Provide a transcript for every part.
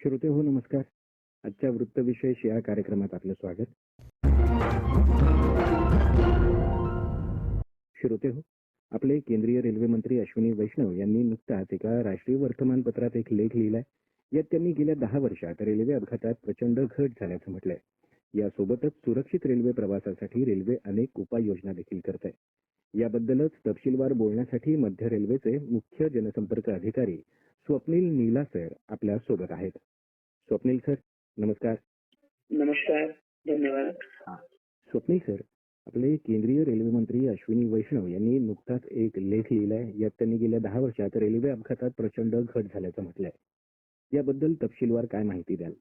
श्रोते हो नमस्कार. आजच्या वृत्तविशेष या कार्यक्रमात आपलं स्वागत. श्रोते हो, आपले केंद्रीय रेल्वे मंत्री अश्विनी वैष्णव यांनी नुकताच एका राष्ट्रीय वर्तमानपत्रात एक लेख लिहिलाय. यात त्यांनी गेल्या 10 वर्षात रेल्वे अपघातात प्रचंड घट झाल्याचं म्हटलंय. यासोबतच सुरक्षित रेल्वे प्रवासासाठी रेल्वे अनेक उपाययोजना देखील करत आहे. याबद्दलच तपशीलवार बोलण्यासाठी मध्य रेल्वेचे मुख्य जनसंपर्क अधिकारी स्वप्नील नीलासर आपल्या सोबत आहेत. स्वप्नील सर, नमस्कार. नमस्कार, धन्यवाद. स्वप्नील सर, आपले केंद्रीय रेल्वे मंत्री अश्विनी वैष्णव यांनी नुकताच एक लेख लिहिलाय. यात त्यांनी गेल्या 10 वर्षात रेल्वे अपघातात प्रचंड घट झाल्याचं म्हटलंय. याबद्दल तपशीलवार काय माहिती द्याल?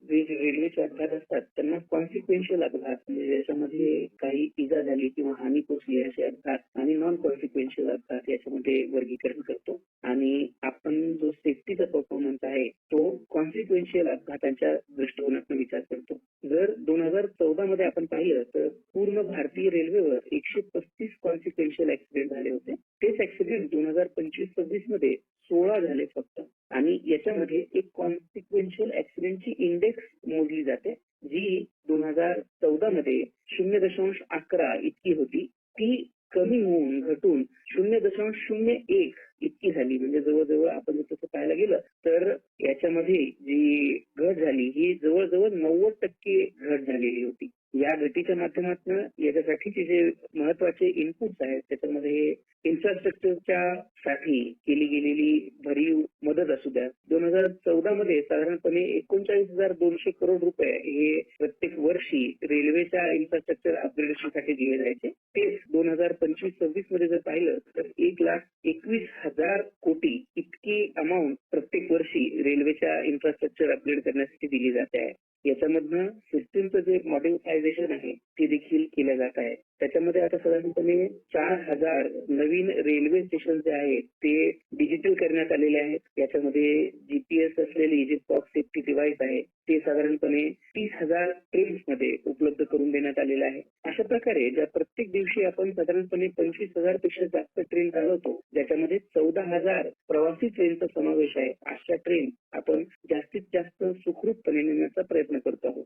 जे रेल्वेचे अपघात असतात त्यांना कॉन्सिक्वेन्शियल अपघात म्हणजे ज्याच्यामध्ये काही इजा झाली किंवा हानी पोचली असे अपघात आणि नॉन कॉन्सिक्वेन्शियल अपघात याच्यामध्ये वर्गीकरण करतो. आणि आपण जो सेफ्टीचा परफॉर्मन्स आहे तो कॉन्सिक्वेन्शियल अपघातांच्या दृष्टिकोनातून विचार करतो. जर 2014 मध्ये आपण पाहिलं तर पूर्ण भारतीय रेल्वेवर 135 कॉन्सिक्वेन्शियल ऍक्सिडेंट झाले होते. तेच ऍक्सिडेंट 2025-26 मध्ये 16 झाले फक्त. आणि याच्यामध्ये एक कॉन्सिक्वेन्शियल ऍक्सिडेंटची इंडेक्स मोजली जाते जी 2014 मध्ये 0.11 इतकी होती. ती कमी होऊन घटून 0.01 इतकी झाली. म्हणजे जवळजवळ आपण तसं पाहायला गेलं तर याच्यामध्ये जी घट झाली ही जवळजवळ 90% घट झालेली होती. या घटीच्या माध्यमातून याच्यासाठीचे जे महत्वाचे इनपुट्स आहेत त्याच्यामध्ये इन्फ्रास्ट्रक्चरच्या साठी केली गेलेली भरीव मदत असू द्या. 2014 मध्ये साधारणपणे 39,200 करोड रुपये हे प्रत्येक वर्षी रेल्वेच्या इन्फ्रास्ट्रक्चर अपग्रेडेशनसाठी दिले जायचे. तेच 2025-26 मध्ये जर पाहिलं तर 1,21,000 कोटी इतकी अमाऊंट प्रत्येक वर्षी रेल्वेच्या इन्फ्रास्ट्रक्चर अपग्रेड करण्यासाठी दिली जाते आहे. याच्यामधनं सिस्टीमचं जे मॉडिफायझेशन आहे ते देखील केलं जात आहे. त्याच्यामध्ये आता साधारणपणे 4,000 नवीन रेल्वे स्टेशन जे आहेत ते डिजिटल करण्यात आलेले आहेत. याच्यामध्ये जीपीएस असलेली जे पॉक सेफ्टी डिव्हाइस आहे ते साधारणपणे 30,000 ट्रेन्स मध्ये उपलब्ध करून देण्यात आलेलं आहे. अशा प्रकारे ज्या प्रत्येक दिवशी आपण साधारणपणे 25,000 पेक्षा जास्त ट्रेन चालवतो ज्याच्यामध्ये 14,000 प्रवासी ट्रेनचा समावेश आहे. अशा ट्रेन आपण जास्तीत जास्त सुखरूपपणे नेण्याचा प्रयत्न करतो आहोत.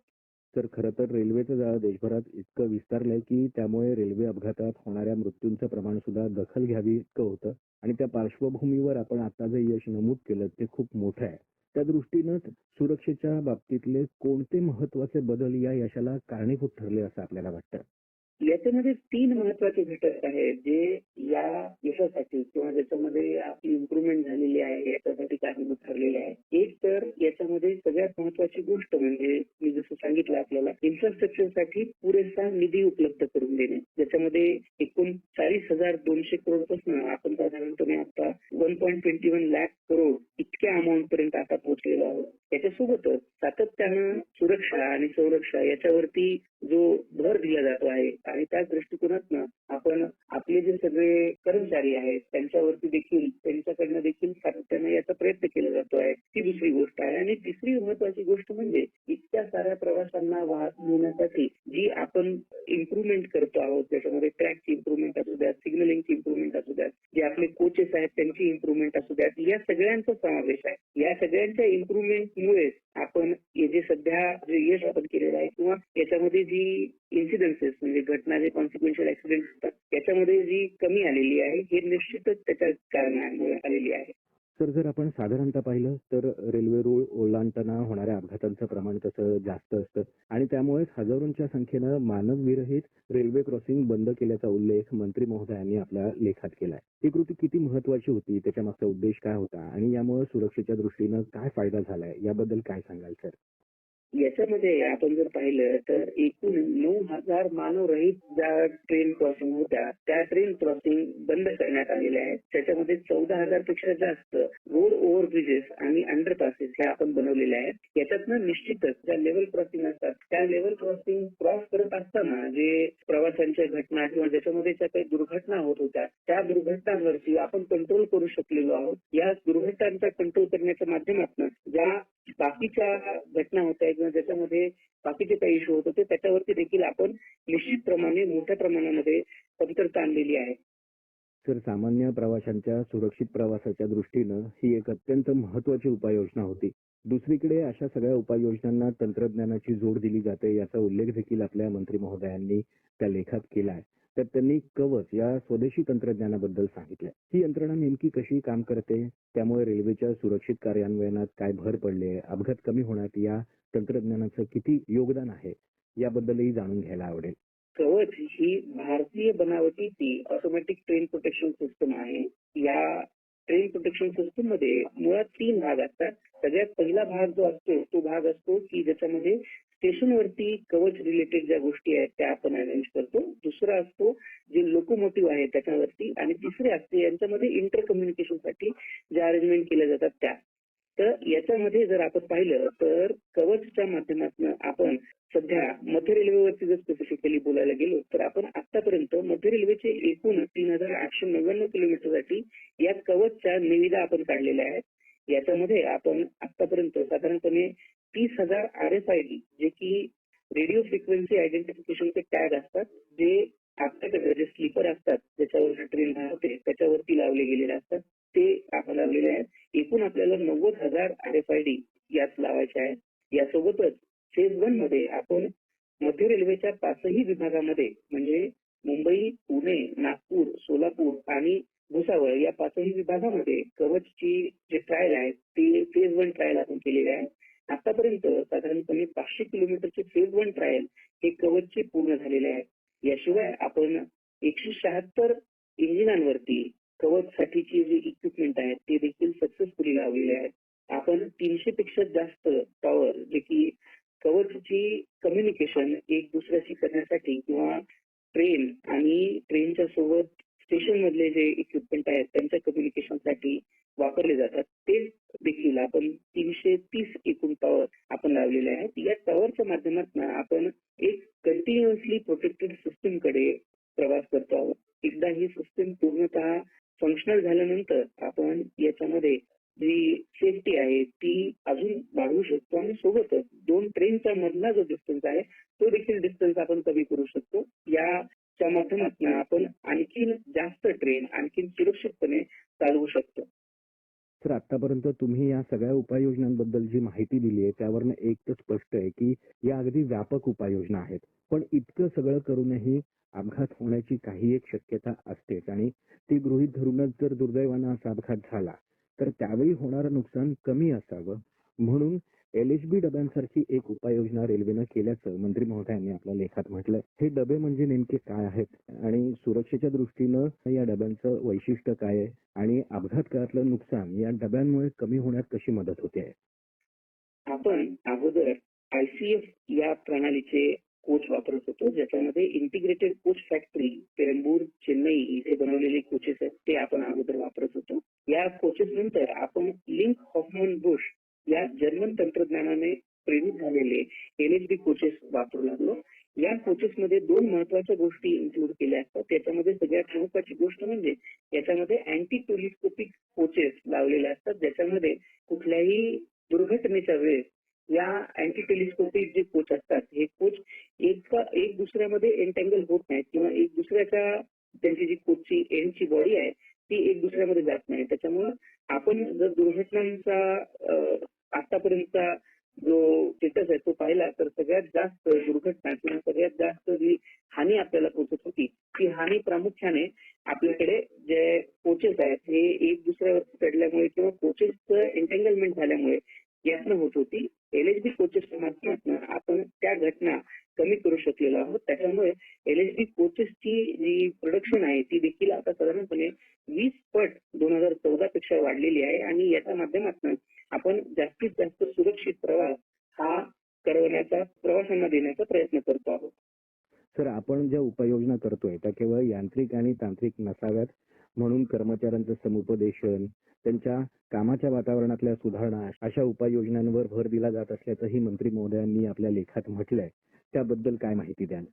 तर खरं तर रेल्वेचं जाळं देशभरात इतकं विस्तारलंय की त्यामुळे रेल्वे अपघातात होणाऱ्या मृत्यूंचं प्रमाण सुद्धा दखल घ्यावी इतकं होतं. आणि त्या पार्श्वभूमीवर आपण आता जे यश नमूद केलं ते खूप मोठं आहे. त्या दृष्टीनंच सुरक्षेच्या बाबतीतले कोणते महत्वाचे बदल या यशाला कारणीभूत ठरले असं आपल्याला वाटतं? याच्यामध्ये 3 महत्वाचे घटक आहेत जे या यशासाठी किंवा ज्याच्यामध्ये आपली इम्प्रुव्हमेंट झालेली आहे याच्यासाठी कारणीभूत ठरलेले आहे. एक तर याच्यामध्ये सगळ्यात महत्वाची गोष्ट म्हणजे मी जसं सांगितलं आपल्याला इन्फ्रास्ट्रक्चरसाठी पुरेसा निधी उपलब्ध करून देणे. ज्याच्यामध्ये एकूण 40,200 करोड पासून आपण साधारणपणे आता 1.21 लाख करोड इतक्या अमाऊंट पर्यंत आता पोहोचलेलो आहोत. त्याच्यासोबतच सातत्यानं सुरक्षा आणि संरक्षण याच्यावरती जो भर दिला जातो आहे आणि त्याच दृष्टिकोनातून आपण आपले जे सगळे कर्मचारी आहेत त्यांच्यावरती देखील त्यांच्याकडनं देखील सातत्यानं याचा प्रयत्न केला जातो आहे. ती दुसरी गोष्ट आहे. आणि तिसरी महत्वाची गोष्ट म्हणजे इतक्या साऱ्या प्रवाशांना वाहण्यासाठी जी आपण इम्प्रुव्हमेंट करतो आहोत त्याच्यामध्ये ट्रॅकची इम्प्रुव्हमेंट असू द्या, सिग्नलिंगची इम्प्रुव्हमेंट असू द्या, जे आपले कोचेस आहेत त्यांची इम्प्रुव्हमेंट असू द्या, या सगळ्यांचा समावेश आहे. या सगळ्यांच्या इम्प्रुव्हमेंटमुळे आपण हे जे सध्या जे यश आपण केलेलं आहे किंवा याच्यामध्ये जी इन्सिडेन्सेस म्हणजे घटना जे कॉन्सिक्वेन्शियल ऍक्सिडेंट असतात त्याच्यामध्ये जी कमी आलेली आहे हे निश्चितच त्याच्या कारणामुळे आलेली आहे. तर जर आपण साधारणतः पाहिलं तर रेल्वे रूळ ओलांडताना होणाऱ्या अपघातांचं प्रमाण तसं जास्त असतं आणि त्यामुळेच हजारोंच्या संख्येनं मानवविरहित रेल्वे क्रॉसिंग बंद केल्याचा उल्लेख मंत्री महोदयांनी आपल्या लेखात केलाय. ही कृती किती महत्वाची होती, त्याच्या मागचा उद्देश काय होता आणि यामुळे सुरक्षेच्या दृष्टीनं काय फायदा झालाय याबद्दल काय सांगाल सर? याच्यामध्ये आपण जर पाहिलं तर एकूण 9,000 मानवरहित ज्या ट्रेन क्रॉसिंग होत्या त्या ट्रेन क्रॉसिंग बंद करण्यात आलेल्या आहेत. त्याच्यामध्ये 14,000 पेक्षा जास्त रोड ओव्हरब्रिजेस आणि अंडरपासेस हे आपण बनवलेले आहेत. याच्यातनं निश्चितच ज्या लेव्हल क्रॉसिंग असतात त्या लेव्हल क्रॉसिंग क्रॉस करत असताना जे प्रवाशांच्या घटना किंवा ज्याच्यामध्ये ज्या काही दुर्घटना होत होत्या त्या दुर्घटनांवरती आपण कंट्रोल करू शकलेलो आहोत. या दुर्घटनांचा कंट्रोल करण्याच्या माध्यमातून ज्या बाकीच्या घटना होत्या किंवा ज्याच्यामध्ये बाकीचे काही इश्यू होत होते त्याच्यावरती देखील आपण निश्चितप्रमाणे मोठ्या प्रमाणामध्ये कमतरता आणलेली आहे. तर सामान्य प्रवाशांच्या सुरक्षित प्रवासाच्या दृष्टीनं ही एक अत्यंत महत्वाची उपाययोजना होती. दुसरीकडे अशा सगळ्या उपाययोजनांना तंत्रज्ञानाची जोड दिली जाते याचा उल्लेख देखील आपल्या मंत्री महोदयांनी त्या लेखात केला आहे. तर त्यांनी कवच या स्वदेशी तंत्रज्ञानाबद्दल सांगितलंय. ही यंत्रणा नेमकी कशी काम करते, त्यामुळे रेल्वेच्या सुरक्षित कार्यान्वयनात काय भर पडले, अपघात कमी होण्यात या तंत्रज्ञानाचं किती योगदान आहे याबद्दलही जाणून घ्यायला आवडेल. कवच ही भारतीय बनावटीची ऑटोमॅटिक ट्रेन प्रोटेक्शन सिस्टम आहे. या ट्रेन प्रोटेक्शन सिस्टम मध्ये मुळात 3 भाग असतात. सगळ्यात पहिला भाग जो असतो तो भाग असतो की ज्याच्यामध्ये स्टेशनवरती कवच रिलेटेड ज्या गोष्टी आहेत त्या आपण अरेंज करतो. दुसरा असतो जे लोकोमोटिव्ह आहे त्याच्यावरती आणि तिसरे असते यांच्यामध्ये इंटर कम्युनिकेशन साठी ज्या अरेंजमेंट केल्या जातात त्या. तर याच्यामध्ये जर आपण पाहिलं तर कवचच्या माध्यमातून आपण सध्या मध्य रेल्वेवरती जर स्पेसिफिकली बोलायला गेलो तर आपण आतापर्यंत मध्य रेल्वेचे एकूण 3899 किलोमीटरसाठी या कवचच्या निविदा आपण काढलेल्या आहेत. याच्यामध्ये आपण आतापर्यंत साधारणपणे 30,000 RFID जे की रेडिओ फ्रिक्वेन्सी आयडेंटिफिकेशनचे टॅग असतात जे आपल्याकडे जे स्लीपर असतात ज्याच्यावर ट्रेन धावते त्याच्यावरती लावले गेलेले असतात ते आपण लावलेले आहेत. एकूण आपल्याला 90,000 RFID यात लावायचे आहेत. यासोबतच फेज 1 मध्ये आपण मध्य रेल्वेच्या 5ही विभागामध्ये म्हणजे मुंबई, पुणे, नागपूर, सोलापूर आणि भुसावळ या 5ही विभागामध्ये कवचची जे ट्रायल आहे ते फेज 1 ट्रायल आपण केलेले आहे. आतापर्यंत साधारणपणे 500 किलोमीटरचे फेज 1 ट्रायल हे कवचचे पूर्ण झालेले आहे. याशिवाय आपण 176 इंजिनांवरती कवच साठीची जी इक्विपमेंट आहेत ते देखील सक्सेसफुली लावलेले आहेत. आपण 300 पेक्षा जास्त टॉवर जे की कवचची कम्युनिकेशन एक दुसऱ्याशी करण्यासाठी किंवा ट्रेन आणि ट्रेनच्या सोबत स्टेशन मधले जे इक्विपमेंट आहेत त्यांच्या कम्युनिकेशनसाठी वापरले जातात ते देखील आपण 330 एकूण टॉवर आपण लावलेले आहेत. या टॉवरच्या माध्यमातून आपण एक कंटिन्युअसली प्रोटेक्टेड सिस्टीम कडे प्रवास करतो आहोत. एकदा ही सिस्टीम पूर्णतः फंक्शनल झाल्यानंतर आपण याच्यामध्ये जी सेफ्टी आहे ती अजून वाढवू शकतो आणि सोबतच 2 ट्रेनच्या मधला जो डिस्टन्स आहे तो देखील डिस्टन्स आपण कमी करू शकतो. याच्या माध्यमातून आपण आणखी जास्त ट्रेन आणखी सुरक्षितपणे चालवू शकतो. तर आतापर्यंत तुम्ही या सगळ्या उपाययोजनांबद्दल जी माहिती दिली आहे त्यावरनं एक तर स्पष्ट आहे की या अगदी व्यापक उपाययोजना आहेत. पण इतकं सगळं करूनही अपघात होण्याची काही एक शक्यता असतेच आणि ती गृहीत धरूनच जर दुर्दैवानं असा अपघात झाला तर त्यावेळी होणारं नुकसान कमी असावं म्हणून LHB डब्यांसारखी एक उपाययोजना रेल्वेनं केल्याचं मंत्री महोदयांनी आपल्या लेखात म्हटलंय. हे डबे म्हणजे नेमके काय आहेत आणि सुरक्षेच्या दृष्टीनं या डब्यांचं वैशिष्ट्य काय आहे आणि अपघात काळातलं नुकसान या डब्यांमुळे कमी होण्यात कशी मदत होते आहे? आपण अगोदर ICF या प्रणालीचे कोच वापरत होतो ज्याच्यामध्ये integrated coach factory Perambur Chennai इथे बनवलेले कोचेस आहेत ते आपण अगोदर वापरत होतो. या कोचेस नंतर आपण लिंक हॉफमन बुश या जर्मन तंत्रज्ञानाने प्रेरित झालेले LHB कोचेस वापरू लागलो. या कोचेस मध्ये 2 महत्वाच्या गोष्टी इन्क्लूड केल्या असतात. त्याच्यामध्ये सगळ्यात महत्वाची गोष्ट म्हणजे याच्यामध्ये अँटी टेलिस्कोपिक कोचेस लावलेले असतात ज्याच्यामध्ये कुठल्याही दुर्घटनेच्या वेळेस या अँटी टेलिस्कोपिक जे कोच असतात हे कोच एक दुसऱ्यामध्ये एंटँगल होत नाहीत किंवा एक दुसऱ्याच्या त्यांची जी कोचची एंडची बॉडी आहे ती एक दुसऱ्यामध्ये जात नाही. त्याच्यामुळे आपण जर दुर्घटनांचा आतापर्यंतचा जो स्टेटस आहे तो पाहिला तर सगळ्यात जास्त दुर्घटना किंवा सगळ्यात जास्त जी हानी आपल्याला पोहोचत होती ती हानी प्रामुख्याने आपल्याकडे जे कोचेस आहेत हे एक दुसऱ्यावर चढल्यामुळे किंवा कोचेसचं एंटँगलमेंट झाल्यामुळे यातनं होत होती. LHB कोचेसच्या माध्यमातून आपण त्या घटना कमी करू शकलेलो आहोत. त्याच्यामुळे LHB कोचेसची जी प्रोडक्शन आहे ती देखील आता साधारणपणे 20 पट 2014 पेक्षा वाढलेली आहे आणि याच्या माध्यमातून आपण जास्तीत जास्त सुरक्षित प्रवास हा करवण्याचा प्रवाशांना देण्याचा प्रयत्न करतो आहोत. सर, आपण ज्या उपाययोजना करतोय त्या केवळ यांत्रिक आणि तांत्रिक नसाव्यात म्हणून कर्मचाऱ्यांचं समुपदेशन, त्यांच्या कामाच्या वातावरणातल्या सुधारणा अशा उपाययोजनांवर भर दिला जात असल्याचंही मंत्री महोदयांनी आपल्या लेखात म्हटलंय. त्याबद्दल काय माहिती द्याल?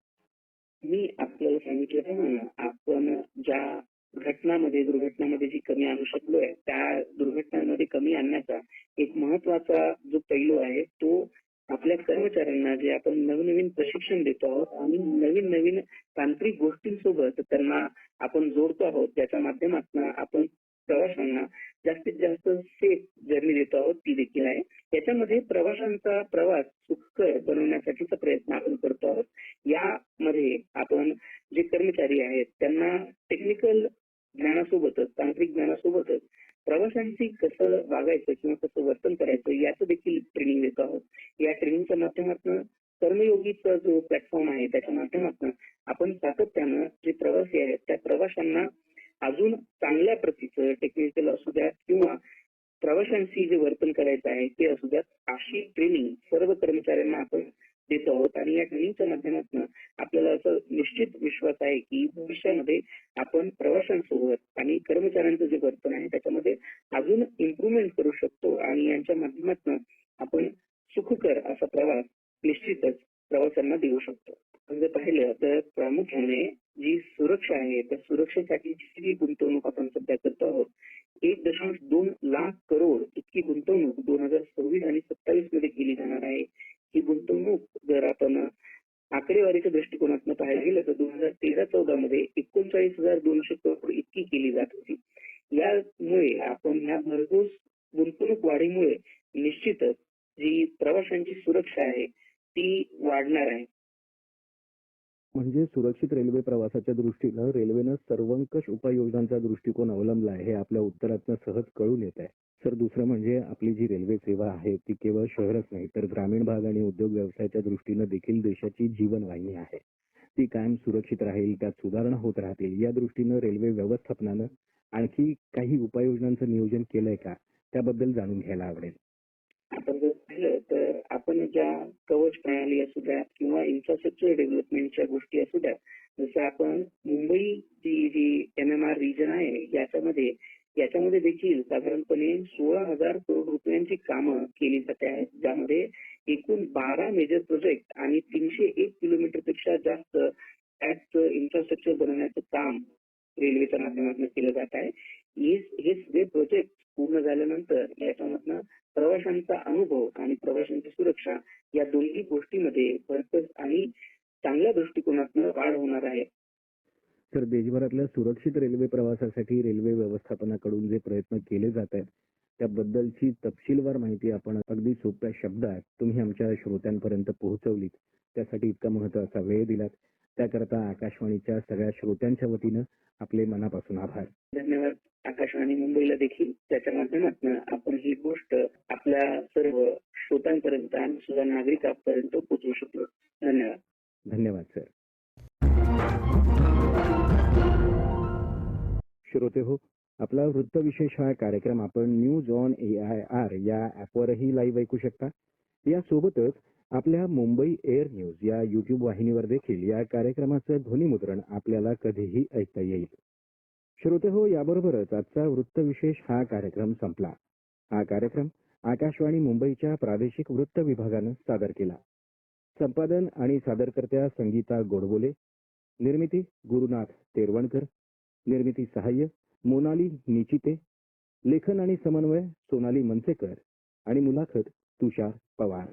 मी आपल्याला सांगितल्याप्रमाणे आपण ज्या दुर्घटनामध्ये जी कमी आणू शकलोय त्या दुर्घटनांमध्ये कमी आणण्याचा एक महत्वाचा जो पैलू आहे तो आपल्या कर्मचाऱ्यांना जे आपण नवनवीन प्रशिक्षण देतो आहोत आणि नवीन नवीन तांत्रिक गोष्टींसोबत त्यांना आपण जोडतो आहोत, ज्याच्या माध्यमातून आपण प्रवाशांना जास्तीत जास्त सेफ जर्नी देतो आहोत, ती देखील आहे. याच्यामध्ये प्रवाशांचा प्रवास सुखकर बनवण्यासाठीचा प्रयत्न आपण करतो आहोत. यामध्ये आपण जे कर्मचारी आहेत त्यांना टेक्निकल ज्ञानासोबतच तांत्रिक ज्ञानासोबतच प्रवाशांशी कसं वागायचं किंवा कसं वर्तन करायचं याचं देखील ट्रेनिंग देतो आहोत. या ट्रेनिंगच्या माध्यमातून कर्मयोगीचा जो प्लॅटफॉर्म आहे त्याच्या माध्यमातून आपण सातत्यानं जे प्रवासी आहेत त्या प्रवाशांना अजून चांगल्या प्रतीचं टेक्निकल असू द्या किंवा प्रवाशांशी जे वर्तन करायचं आहे ते असू द्यात, अशी ट्रेनिंग सर्व कर्मचाऱ्यांना आपण देतो आहोत. आणि या ट्रेनिंगच्या माध्यमातून आपल्याला असं निश्चित विश्वास आहे की भविष्यामध्ये आपण प्रवाशांसोबत आणि कर्मचाऱ्यांचं जे वर्तन आहे त्याच्यामध्ये अजून इम्प्रुव्हमेंट करू शकतो आणि यांच्या माध्यमातून आपण सुखकर असा प्रवास निश्चितच प्रवाशांना देऊ शकतो. जर पाहिलं तर प्रामुख्याने जी सुरक्षा आहे त्या सुरक्षेसाठीची जी गुंतवणूक आपण सध्या करतो आहोत, 1.2 लाख करोड इतकी गुंतवणूक 2026 आणि 27 मध्ये केली जाणार आहे. ही गुंतवणूक जर आपण आकडेवारीच्या दृष्टिकोनातून पाहायला गेलं तर 2013-14 मध्ये 39,200 करोड इतकी केली जात होती. यामुळे आपण ह्या भरघोस गुंतवणूक वाढीमुळे निश्चितच जी प्रवाशांची सुरक्षा आहे ती वाढणार आहे. म्हणजे सुरक्षित रेल्वे प्रवासाच्या दृष्टीनं रेल्वेनं सर्वंकष उपाययोजनांचा दृष्टिकोन अवलंबला आहे हे आपल्या उत्तरातनं सहज कळून येत आहे. सर, दुसरं म्हणजे आपली जी रेल्वे सेवा आहे ती केवळ शहरच नाही तर ग्रामीण भाग आणि उद्योग व्यवसायाच्या दृष्टीनं देखील देशाची जीवनवाहिनी आहे. ती कायम सुरक्षित राहील, त्यात सुधारणा होत राहतील या दृष्टीनं रेल्वे व्यवस्थापनानं आणखी काही उपाययोजनांचं नियोजन केलंय का, त्याबद्दल जाणून घ्यायला आवडेल. आपण जर पाहिलं तर आपण ज्या कवच प्रणाली असू द्या किंवा इन्फ्रास्ट्रक्चर डेव्हलपमेंटच्या गोष्टी असू द्या, जसं आपण मुंबई जी MMR रिजन आहे याच्यामध्ये देखील साधारणपणे 16,000 करोड रुपयांची कामं केली जाते आहेत, ज्यामध्ये एकूण 12 मेजर प्रोजेक्ट आणि 301 किलोमीटर पेक्षा जास्त त्याचं इन्फ्रास्ट्रक्चर बनवण्याचं काम रेल्वेच्या माध्यमातून केलं जात आहे. हे सगळे प्रोजेक्ट पूर्ण झाल्यानंतर याच्यामधनं प्रवाशांचा अनुभव आणि प्रवाशांची सुरक्षा या दोन्ही गोष्टीमध्ये भरपूर आणि चांगल्या दृष्टिकोनातून वाढ होणार आहे. तर देशभरातल्या सुरक्षित रेल्वे प्रवासासाठी रेल्वे व्यवस्थापनाकडून जे प्रयत्न केले जात आहेत त्याबद्दलची तपशीलवार माहिती आपण अगदी सोप्या शब्दात तुम्ही आमच्या श्रोत्यांपर्यंत पोहोचवलीत. त्यासाठी इतका महत्वाचा वेळ दिलात त्याकरता आकाशवाणीच्या सगळ्या श्रोत्यांच्या वतीनं आपले मनापासून आभार. धन्यवाद. आकाशवाणी मुंबईला देखील त्याच्या माध्यमातून आपण ही गोष्ट आपल्या सर्व श्रोत्यांपर्यंत आणि सुद्धा नागरिकांपर्यंत पोहोचवू शकलो. धन्यवाद. धन्यवाद सर. श्रोते हो, आपला वृत्तविशेष हा कार्यक्रम आपण न्यूज ऑन AIR या ॲपवरही लाईव्ह ऐकू शकता. यासोबतच आपल्या मुंबई एअर न्यूज या YouTube वाहिनीवर देखील या कार्यक्रमाचं ध्वनिमुद्रण आपल्याला कधीही ऐकता येईल. श्रोते हो, याबरोबरच आजचा वृत्तविशेष हा कार्यक्रम संपला. हा कार्यक्रम आकाशवाणी मुंबईच्या प्रादेशिक वृत्त विभागानं सादर केला. संपादन आणि सादरकर्त्या संगीता गोडबोले, निर्मिती गुरुनाथ तेरवणकर, निर्मिती सहाय्य मोनाली निचिते, लेखन आणि समन्वय सोनाली मनसेकर आणि मुलाखत तुषार पवार.